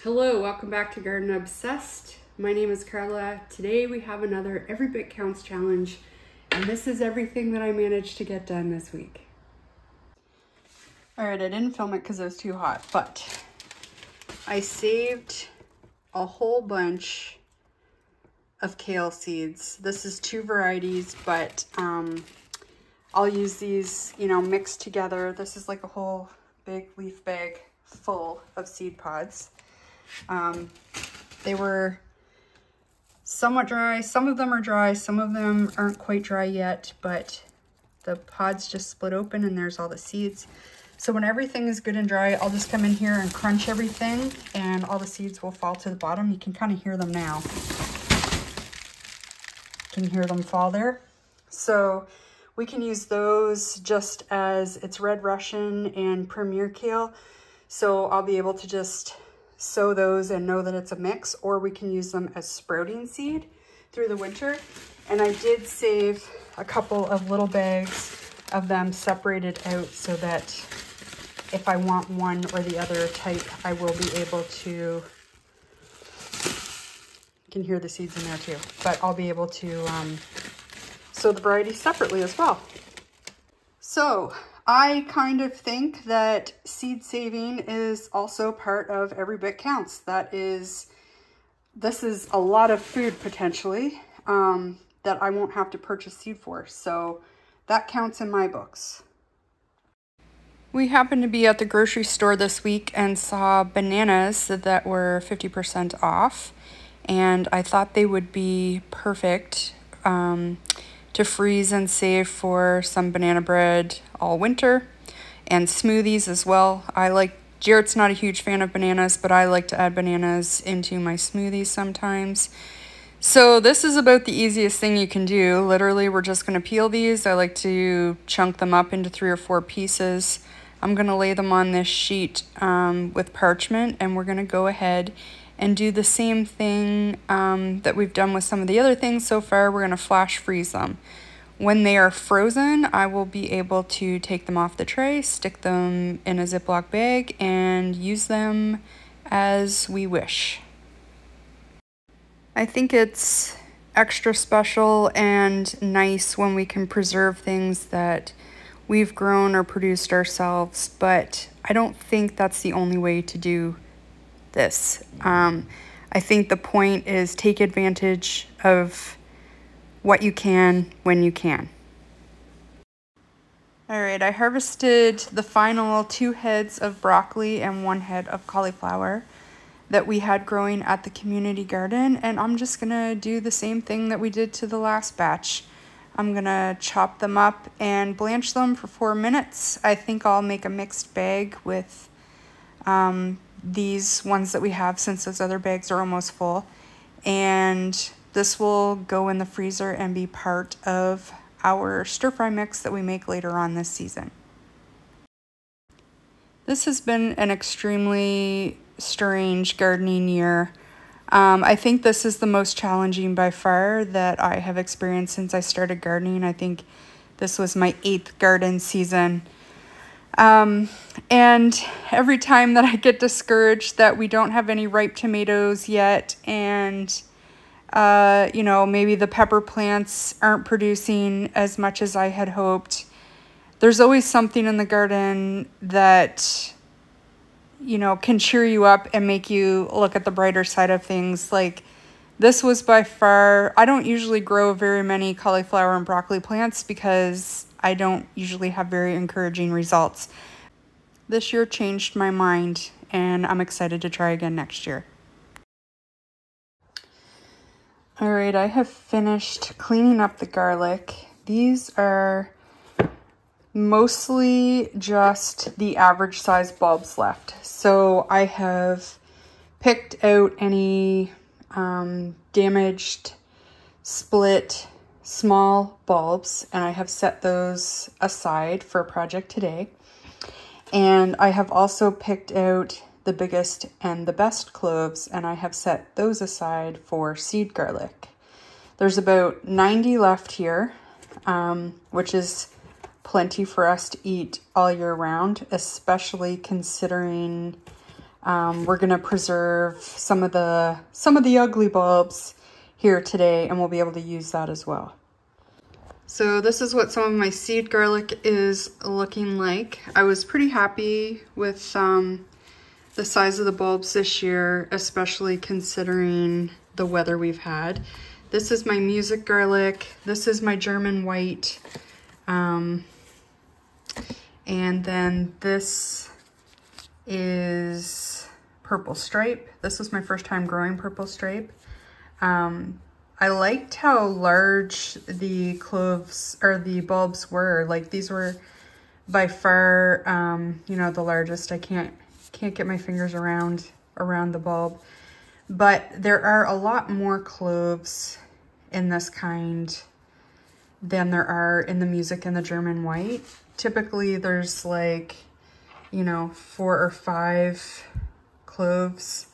Hello, welcome back to Garden Obsessed. My name is Carla. Today we have another Every Bit Counts challenge, and this is everything that I managed to get done this week. All right, I didn't film it because it was too hot, but I saved a whole bunch of kale seeds. This is 2 varieties, but I'll use these, mixed together. This is like a whole big leaf bag full of seed pods. They were somewhat dry. Some of them are dry, some of them aren't quite dry yet, but the pods just split open and there's all the seeds. So when everything is good and dry, I'll just come in here and crunch everything and all the seeds will fall to the bottom. You can kind of hear them now. You can hear them fall there. So we can use those just as it's Red Russian and Premier Kale. So I'll be able to just sow those and know that it's a mix, or we can use them as sprouting seed through the winter. And I did save a couple of little bags of them separated out so that if I want one or the other type, I will be able to, you can hear the seeds in there too, but I'll be able to sow the varieties separately as well. So I kind of think that seed saving is also part of Every Bit Counts. This is a lot of food potentially that I won't have to purchase seed for. So that counts in my books. We happened to be at the grocery store this week and saw bananas that were 50% off. And I thought they would be perfect to freeze and save for some banana bread all winter, and smoothies as well. Jarrett's not a huge fan of bananas, but I like to add bananas into my smoothies sometimes. So this is about the easiest thing you can do. Literally, we're just gonna peel these. I like to chunk them up into 3 or 4 pieces. I'm gonna lay them on this sheet with parchment, and we're gonna go ahead and do the same thing that we've done with some of the other things so far. We're gonna flash freeze them. When they are frozen, I will be able to take them off the tray, stick them in a Ziploc bag, and use them as we wish. I think it's extra special and nice when we can preserve things that we've grown or produced ourselves, but I don't think that's the only way to do this. I think the point is take advantage of what you can when you can. All right, I harvested the final 2 heads of broccoli and 1 head of cauliflower that we had growing at the community garden, and I'm just gonna do the same thing that we did to the last batch. I'm gonna chop them up and blanch them for 4 minutes. I think I'll make a mixed bag with these ones that we have, since those other bags are almost full, and this will go in the freezer and be part of our stir-fry mix that we make later on this season. This has been an extremely strange gardening year. I think this is the most challenging by far that I have experienced since I started gardening. I think this was my 8th garden season. And every time that I get discouraged that we don't have any ripe tomatoes yet, and maybe the pepper plants aren't producing as much as I had hoped, there's always something in the garden that, can cheer you up and make you look at the brighter side of things. Like, this was by far, I don't usually grow very many cauliflower and broccoli plants because I don't usually have very encouraging results. This year changed my mind, and I'm excited to try again next year. All right, I have finished cleaning up the garlic. These are mostly just the average size bulbs left. So I have picked out any damaged, split, small bulbs, and I have set those aside for a project today. And I have also picked out the biggest and the best cloves, and I have set those aside for seed garlic. There's about 90 left here, which is plenty for us to eat all year round, especially considering we're gonna preserve some of the ugly bulbs here today, and we'll be able to use that as well. So this is what some of my seed garlic is looking like. I was pretty happy with the size of the bulbs this year, especially considering the weather we've had. This is my music garlic. This is my German white. And then this is purple stripe. This was my first time growing purple stripe. I liked how large the cloves or the bulbs were. Like these were by far, you know, the largest. I can't get my fingers around the bulb, but there are a lot more cloves in this kind than there are in the music and the German white. Typically there's like, you know, 4 or 5 cloves,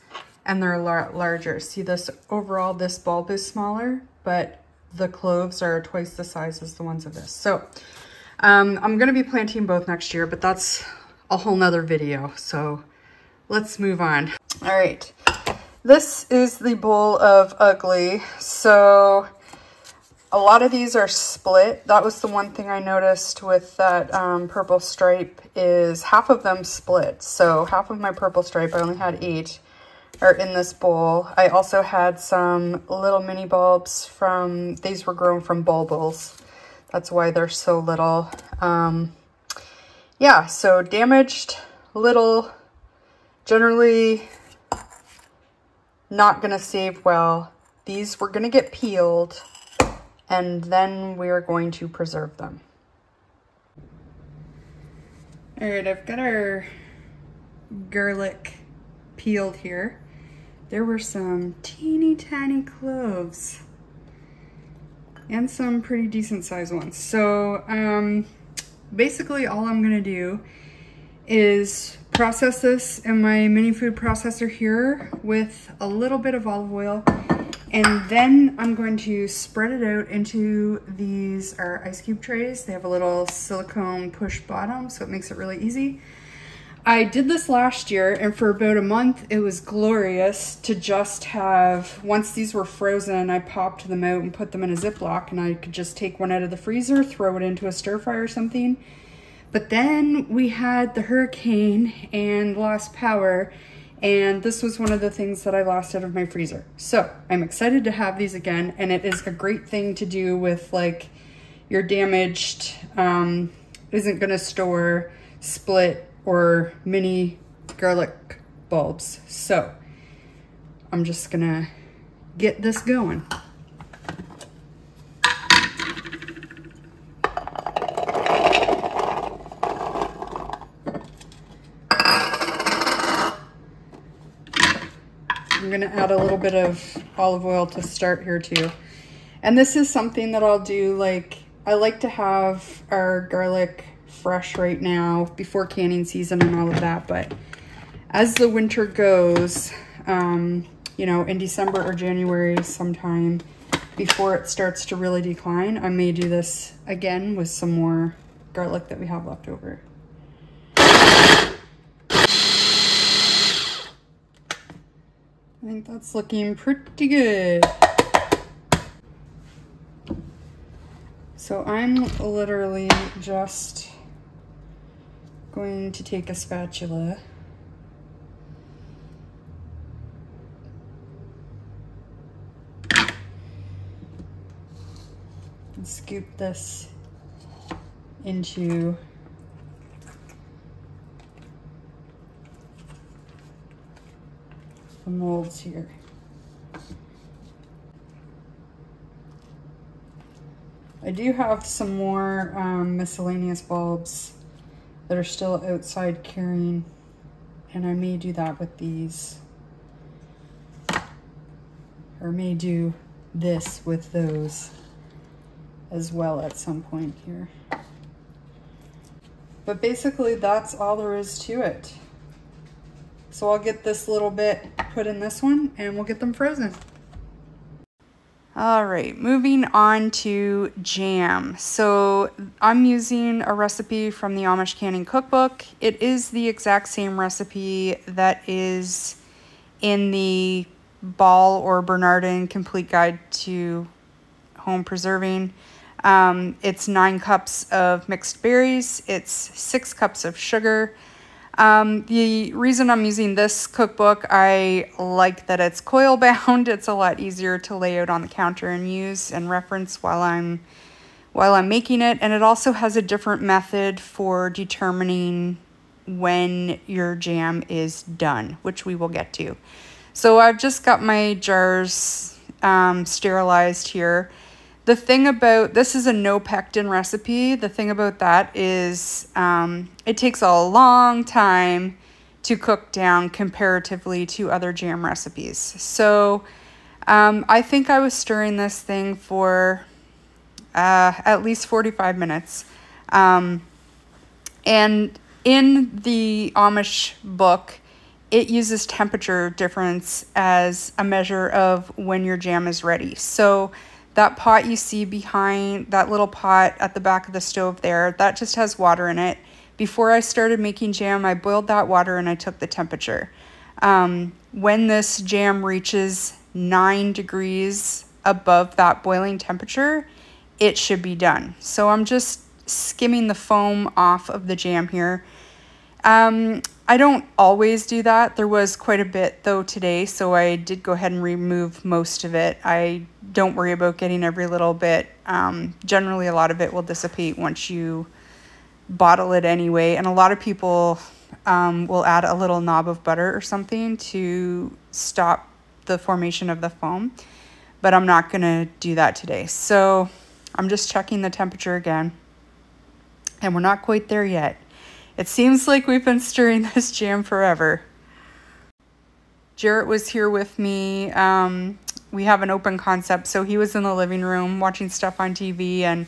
and they're a lot larger. See this, overall this bulb is smaller, but the cloves are twice the size as the ones of this. So I'm gonna be planting both next year, but that's a whole nother video. So let's move on. All right, this is the bowl of ugly. So a lot of these are split. That was the one thing I noticed with that purple stripe, is half of them split. So half of my purple stripe, I only had 8, are in this bowl. I also had some little mini bulbs from, these were grown from bulbils. That's why they're so little. Yeah, so damaged, little, generally not gonna save well. These were gonna get peeled, and then we are going to preserve them. All right, I've got our garlic peeled here. There were some teeny tiny cloves and some pretty decent sized ones. So basically all I'm gonna do is process this in my mini food processor here with a little bit of olive oil, and then I'm going to spread it out into these are ice cube trays. They have a little silicone push bottom, so it makes it really easy. I did this last year, and for about a month, it was glorious to just have, once these were frozen, I popped them out and put them in a Ziploc, and I could just take one out of the freezer, throw it into a stir fry or something. But then we had the hurricane and lost power, and this was one of the things that I lost out of my freezer. So I'm excited to have these again, and it is a great thing to do with like your damaged, isn't gonna store, split, or mini garlic bulbs. So I'm just gonna get this going. I'm gonna add a little bit of olive oil to start here too. And this is something that I'll do, like, I like to have our garlic fresh right now before canning season and all of that, but as the winter goes, you know, in December or January sometime, before it starts to really decline, I may do this again with some more garlic that we have left over. I think that's looking pretty good. So I'm literally just going to take a spatula and scoop this into the molds here. I do have some more miscellaneous bulbs that are still outside curing, and I may do that with these, or may do this with those as well at some point here. But basically that's all there is to it. So I'll get this little bit put in this one and we'll get them frozen. All right, moving on to jam. So I'm using a recipe from the Amish Canning Cookbook. It is the exact same recipe that is in the Ball or Bernardin Complete Guide to Home Preserving. It's 9 cups of mixed berries. It's 6 cups of sugar. The reason I'm using this cookbook, I like that it's coil bound. It's a lot easier to lay out on the counter and use and reference while I'm making it. And it also has a different method for determining when your jam is done, which we will get to. So I've just got my jars sterilized here. The thing about, this is a no pectin recipe. The thing about that is it takes a long time to cook down comparatively to other jam recipes. So I think I was stirring this thing for at least 45 minutes. And in the Amish book, it uses temperature difference as a measure of when your jam is ready. So that pot you see behind, that little pot at the back of the stove there, that just has water in it. Before I started making jam, I boiled that water and I took the temperature. When this jam reaches 9 degrees above that boiling temperature, it should be done. So I'm just skimming the foam off of the jam here. I don't always do that. There was quite a bit though today, so I did go ahead and remove most of it. I don't worry about getting every little bit. Generally, a lot of it will dissipate once you bottle it anyway, and a lot of people will add a little knob of butter or something to stop the formation of the foam, but I'm not gonna do that today. So I'm just checking the temperature again, and we're not quite there yet. It seems like we've been stirring this jam forever. Jarrett was here with me. We have an open concept, so he was in the living room watching stuff on TV, and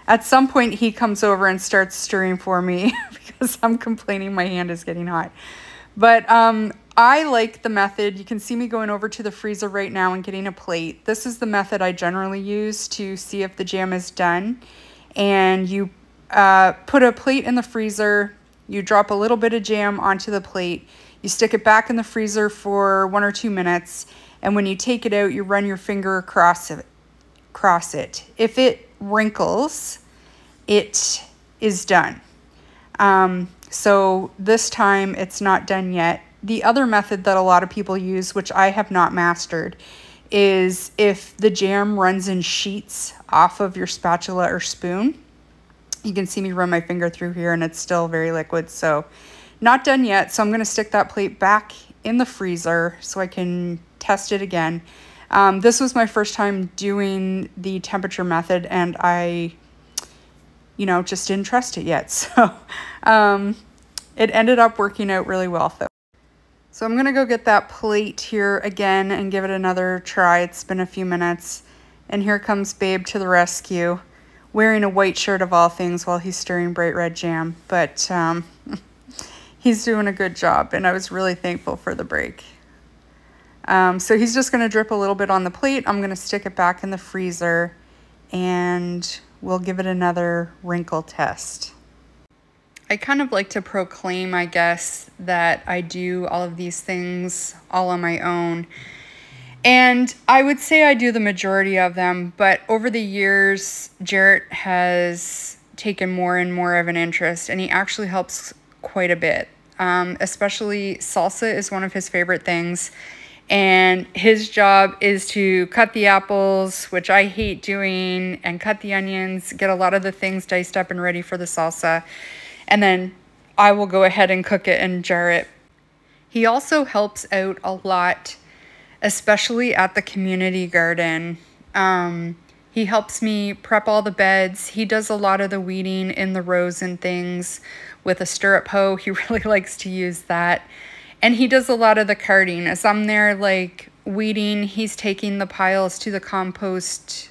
at some point he comes over and starts stirring for me because I'm complaining my hand is getting hot. But I like the method. You can see me going over to the freezer right now and getting a plate. This is the method I generally use to see if the jam is done. And you put a plate in the freezer, you drop a little bit of jam onto the plate, you stick it back in the freezer for 1 or 2 minutes, and when you take it out, you run your finger across it. If it wrinkles, it is done. So this time it's not done yet. The other method that a lot of people use, which I have not mastered, is if the jam runs in sheets off of your spatula or spoon. You can see me run my finger through here and it's still very liquid, so not done yet. So I'm going to stick that plate back in the freezer so I can test it again. This was my first time doing the temperature method, and I, just didn't trust it yet. So it ended up working out really well though. So I'm going to go get that plate here again and give it another try. It's been a few minutes, and here comes Babe to the rescue, wearing a white shirt of all things while he's stirring bright red jam. But he's doing a good job, and I was really thankful for the break. So he's just going to drip a little bit on the plate. I'm going to stick it back in the freezer, and we'll give it another wrinkle test. I kind of like to proclaim, I guess, that I do all of these things all on my own. And I would say I do the majority of them, but over the years, Jarrett has taken more and more of an interest, and he actually helps quite a bit. Especially salsa is one of his favorite things, and his job is to cut the apples, which I hate doing, and cut the onions, get a lot of the things diced up and ready for the salsa, and then I will go ahead and cook it and jar it. He also helps out a lot, especially at the community garden. He helps me prep all the beds. He does a lot of the weeding in the rows and things with a stirrup hoe. He really likes to use that. And he does a lot of the carting. As I'm there like weeding, he's taking the piles to the compost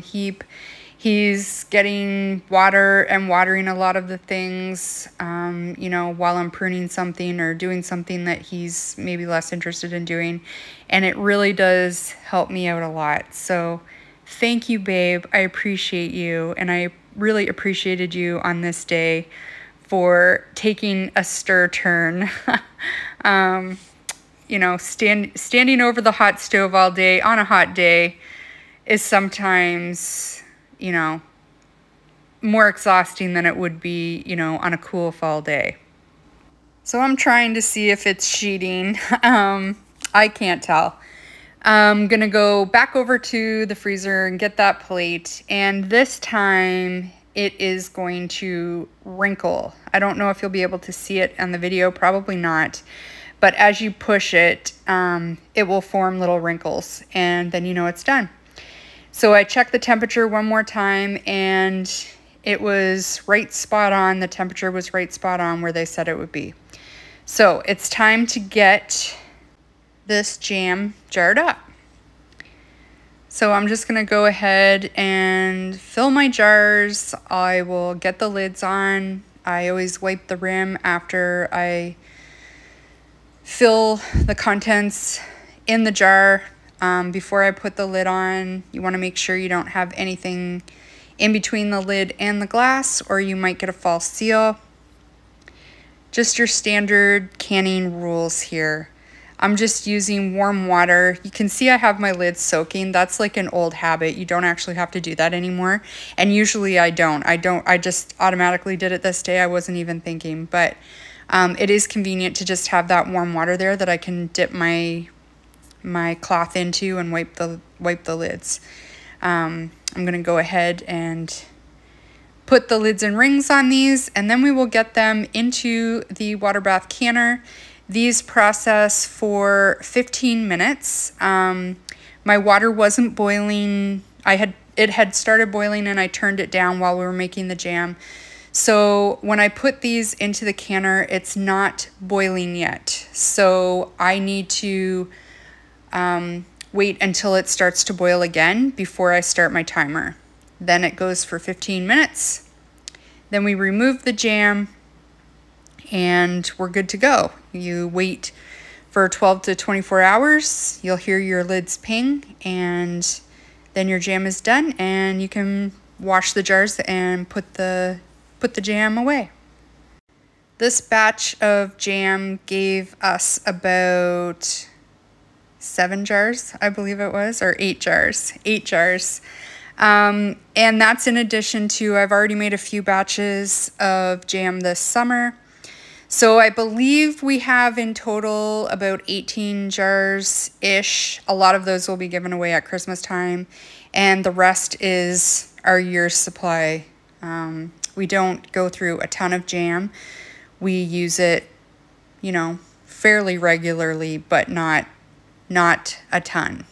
heap. He's getting water and watering a lot of the things, while I'm pruning something or doing something that he's maybe less interested in doing. And it really does help me out a lot. So thank you, babe. I appreciate you. And I really appreciated you on this day for taking a stir turn. You know, standing over the hot stove all day on a hot day is sometimes, you know, more exhausting than it would be, you know, on a cool fall day. So I'm trying to see if it's sheeting. I can't tell. I'm gonna go back over to the freezer and get that plate, and this time it is going to wrinkle. I don't know if you'll be able to see it on the video, probably not, but as you push it, it will form little wrinkles, and then you know it's done. So I checked the temperature one more time, and it was right spot on. The temperature was right spot on where they said it would be. So it's time to get this jam jarred up. So I'm just gonna go ahead and fill my jars. I will get the lids on. I always wipe the rim after I fill the contents in the jar. Before I put the lid on, you wanna make sure you don't have anything in between the lid and the glass, or you might get a false seal. Just your standard canning rules here. I'm just using warm water. You can see I have my lids soaking. That's like an old habit. You don't actually have to do that anymore. And usually I don't. I just automatically did it this day. I wasn't even thinking. But it is convenient to just have that warm water there that I can dip my cloth into and wipe the lids. I'm going to go ahead and put the lids and rings on these, and then we will get them into the water bath canner. These process for 15 minutes. My water wasn't boiling. It had started boiling and I turned it down while we were making the jam. So when I put these into the canner, it's not boiling yet. So I need to wait until it starts to boil again before I start my timer. Then it goes for 15 minutes. Then we remove the jam and we're good to go. You wait for 12 to 24 hours. You'll hear your lids ping, and then your jam is done, and you can wash the jars and put the jam away. This batch of jam gave us about 7 jars, I believe it was, or 8 jars. 8 jars. And that's in addition to, I've already made a few batches of jam this summer. So I believe we have in total about 18 jars-ish. A lot of those will be given away at Christmas time, and the rest is our year's supply. We don't go through a ton of jam. We use it, you know, fairly regularly, but not a ton.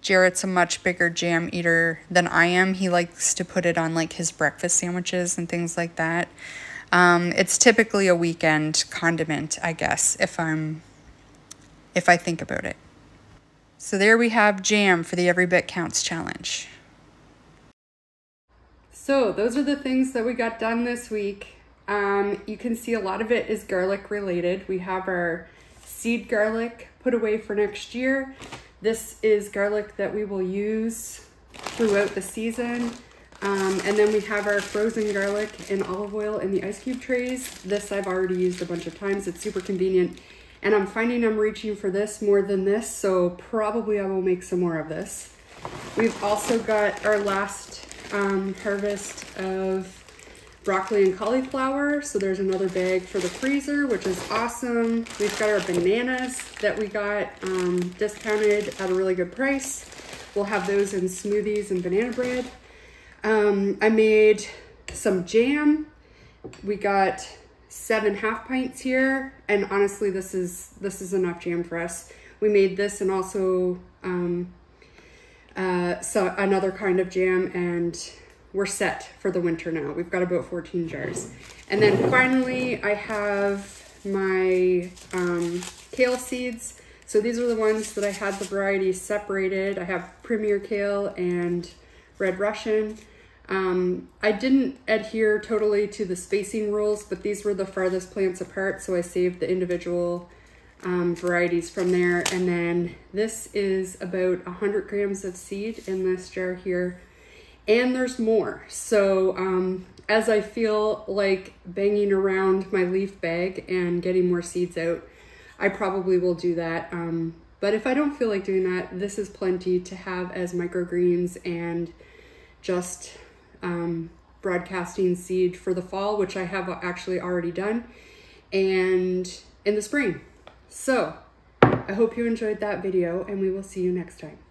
Jarrett's a much bigger jam eater than I am. He likes to put it on like his breakfast sandwiches and things like that. It's typically a weekend condiment, I guess, if I think about it. So there we have jam for the Every Bit Counts challenge. So those are the things that we got done this week. You can see a lot of it is garlic related. We have our seed garlic put away for next year. This is garlic that we will use throughout the season. And then we have our frozen garlic and olive oil in the ice cube trays. This I've already used a bunch of times. It's super convenient. And I'm finding I'm reaching for this more than this, so probably I will make some more of this. We've also got our last harvest of broccoli and cauliflower. So there's another bag for the freezer, which is awesome. We've got our bananas that we got discounted at a really good price. We'll have those in smoothies and banana bread. I made some jam. We got 7 half pints here, and honestly, this is enough jam for us. We made this and also so another kind of jam, and we're set for the winter now. We've got about 14 jars. And then finally, I have my kale seeds. So these are the ones that I had the varieties separated. I have Premier Kale and Red Russian. I didn't adhere totally to the spacing rules, but these were the farthest plants apart, so I saved the individual varieties from there. And then this is about 100 grams of seed in this jar here. And there's more. So as I feel like banging around my leaf bag and getting more seeds out, I probably will do that. But if I don't feel like doing that, this is plenty to have as microgreens and just broadcasting seed for the fall, which I have actually already done, and in the spring. So I hope you enjoyed that video, and we will see you next time.